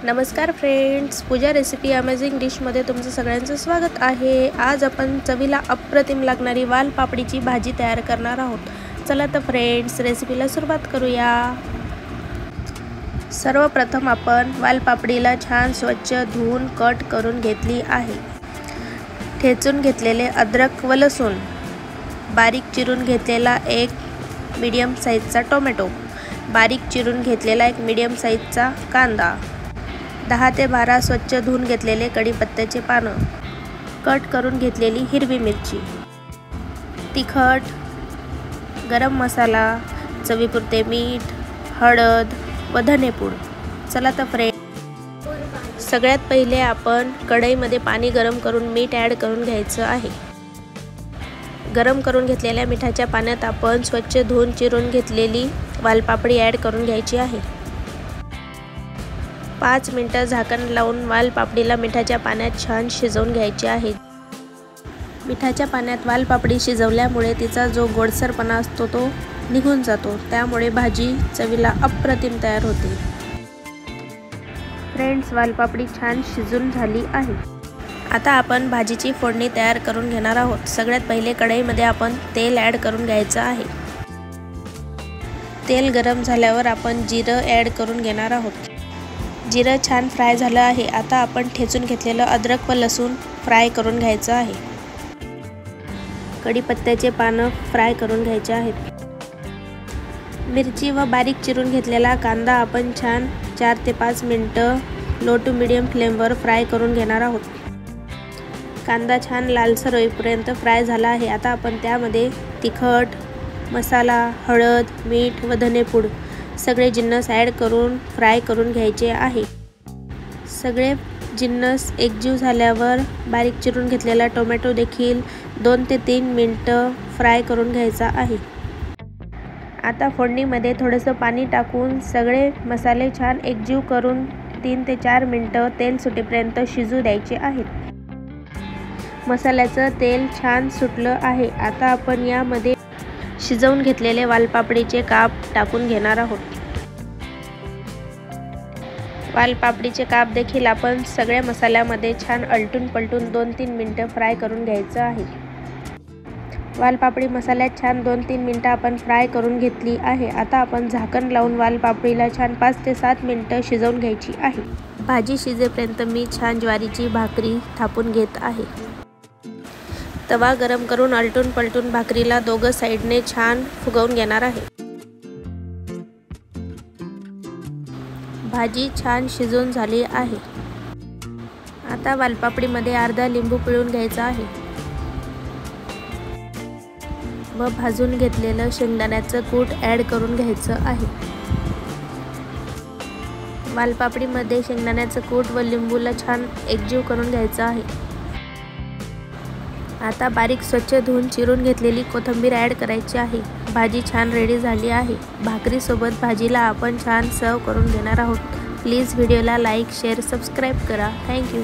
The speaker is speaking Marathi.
नमस्कार फ्रेंड्स, पूजा रेसिपी अमेझिंग डिशमध्ये तुमचं सगळ्यांचं स्वागत आहे। आज आपण चवीला अप्रतिम लागणारी वालपापडीची भाजी तयार करणार आहोत। चला तर फ्रेंड्स, रेसिपीला सुरुवात करूया। सर्वप्रथम आपण वालपापडीला छान स्वच्छ धुवून कट करून घेतली आहे। ठेचून घेतलेले अद्रक व लसूण, बारीक चिरून घेतलेला एक मीडियम साईजचा टोमॅटो, बारीक चिरून घेतलेला एक मीडियम साईजचा कांदा, 10 ते 12 स्वच्छ धुवून घेतलेले कढीपत्त्याचे पानं, कट करून घेतलेली हिरवी मिरची, तिखट, गरम मसाला, चवीपुरते मीठ, हळद व धनेपूड। चला तर फ्रेंड्स, सगळ्यात पहिले आपण कढईमध्ये पाणी गरम करून मीठ ॲड करून घ्यायचं आहे। गरम करून घेतलेल्या मिठाच्या पाण्यात आपण स्वच्छ धुवून चिरून घेतलेली वालपापडी ॲड करून घ्यायची आहे। 5 मिनिटं झाकण लावून वालपापडीला मिठाच्या पाण्यात छान शिजवून घ्यायचे आहे। मिठाच्या पाण्यात वालपापडी शिजवल्यामुळे तिचा जो गोडसरपणा असतो तो निघून जातो, त्यामुळे भाजी चवीला अप्रतिम तयार होते। फ्रेंड्स, वालपापडी छान शिजून झाली आहे। आता आपण भाजीची फोडणी तयार करून घेणार आहोत। सगळ्यात पहिले कढईमध्ये आपण तेल ॲड करून घ्यायचं आहे। तेल गरम झाल्यावर आपण जिरं ॲड करून घेणार आहोत। जिरं छान फ्राय झालं आहे। आता आपण ठेचून घेतलेलं अद्रक व लसूण फ्राय करून घ्यायचं आहे। कढीपत्त्याचे पानं फ्राय करून घ्यायचे आहेत। मिरची व बारीक चिरून घेतलेला कांदा आपण छान 4 ते 5 मिनिटं लो टू मीडियम फ्लेमवर फ्राय करून घेणार आहोत। कांदा छान लालसर होईपर्यंत फ्राय झाला आहे। आता आपण त्यामध्ये तिखट, मसाला, हळद, मीठ व धनेपूड सगळे जिन्नस ॲड करून फ्राय करून घ्यायचे आहे। सगळे जिन्नस एकजीव झाल्यावर बारीक चिरून घेतलेला टोमॅटो देखील 2 ते 3 मिनिटं फ्राय करून घ्यायचा आहे। आता फोडणीमध्ये थोडंसं पाणी टाकून सगळे मसाले छान एकजीव करून 3 ते 4 मिनिटं तेल सुटेपर्यंत शिजू द्यायचे आहेत। मसाल्याचं तेल छान सुटलं आहे। आता आपण यामध्ये शिजवून घेतलेले वालपापडीचे काप टाकून घेणार आहोत। वालपापडीचे काप देखील आपण सगळ्या मसाल्यामध्ये छान अलटून पलटून 2-3 मिनिटं फ्राय करून घ्यायचं आहे। वालपापडी मसाल्यात छान 2-3 मिनिटं आपण फ्राय करून घेतली आहे। आता आपण झाकण लावून वालपापडीला छान 5 ते 7 मिनिटं शिजवून घ्यायची आहे। भाजी शिजेपर्यंत मी छान ज्वारीची भाकरी थापून घेत आहे। तवा गरम करून अलटून पलटून भाकरीला दोघं साईडने छान फुगवून घेणार आहे। भाजी छान शिजून झाली आहे। आता वालपापडीमध्ये अर्धा लिंबू पिळून घ्यायचा आहे व भाजून घेतलेलं शेंगदाण्याचं कूट ॲड करून घ्यायचं आहे। वालपापडीमध्ये शेंगदाण्याचं कूट व लिंबूला छान एकजीव करून घ्यायचं आहे। आता बारीक स्वच्छ धुवून चिरून घेतलेली कोथिंबीर ॲड करायची आहे। भाजी छान रेडी झाली आहे। भाकरीसोबत भाजीला आपण छान सर्व करून घेणार आहोत। प्लीज व्हिडिओला लाईक, शेअर, सबस्क्राईब करा। थँक्यू।